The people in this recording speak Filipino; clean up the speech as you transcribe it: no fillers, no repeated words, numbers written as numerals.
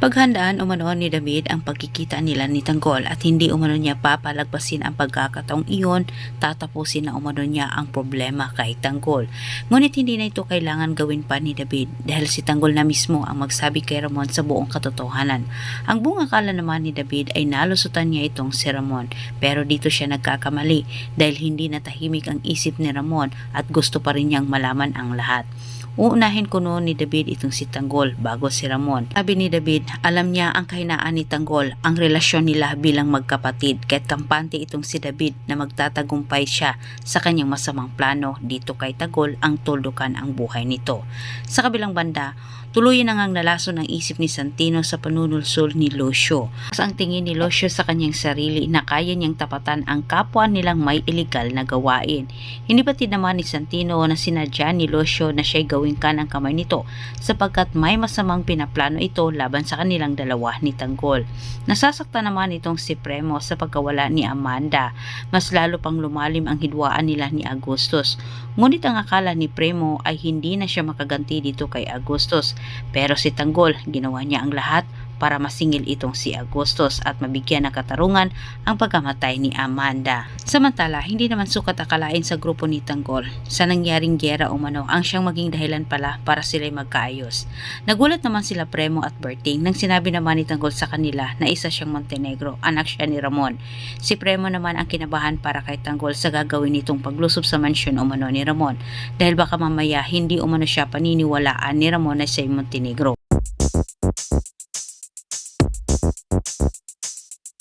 Napaghandaan umano ni David ang pagkikita nila ni Tanggol at hindi umano niya papalagpasin ang pagkakataong iyon, tatapusin na umano niya ang problema kay Tanggol. Ngunit hindi na ito kailangan gawin pa ni David dahil si Tanggol na mismo ang magsabi kay Ramon sa buong katotohanan. Ang buong akala naman ni David ay nalusutan niya itong si Ramon, pero dito siya nagkakamali dahil hindi natahimik ang isip ni Ramon at gusto pa rin niyang malaman ang lahat. Uunahin ko noon ni David itong si Tanggol bago si Ramon. Sabi ni David, alam niya ang kahinaan ni Tanggol, ang relasyon nila bilang magkapatid, kaya't kampante itong si David na magtatagumpay siya sa kanyang masamang plano dito kay Tanggol ang tuldukan ang buhay nito. Sa kabilang banda, tuluyan na ngang nalason ang isip ni Santino sa panunulsol ni Lucio. Mas ang tingin ni Lucio sa kanyang sarili na kaya niyang tapatan ang kapwa nilang may iligal na gawain. Hindi batid naman ni Santino na sinadya ni Lucio na siya'y gawing kanang kamay nito sapagkat may masamang pinaplano ito laban sa kanilang dalawa ni Tanggol. Nasasaktan naman itong si Premo sa pagkawala ni Amanda. Mas lalo pang lumalim ang hidwaan nila ni Agustus. Ngunit ang akala ni Premo ay hindi na siya makaganti dito kay Agustus. Pero si Tanggol, ginawa niya ang lahat para masingil itong si Agustus at mabigyan ng katarungan ang pagkamatay ni Amanda. Samantala, hindi naman sukat akalain sa grupo ni Tanggol sa nangyaring giyera umano ang siyang maging dahilan pala para sila'y magkaayos. Nagulat naman sila Premo at Berting nang sinabi naman ni Tanggol sa kanila na isa siyang Montenegro, anak siya ni Ramon. Si Premo naman ang kinabahan para kay Tanggol sa gagawin nitong paglusob sa mansyon umano ni Ramon dahil baka mamaya hindi umano siya paniniwalaan ni Ramon na siya'y Montenegro.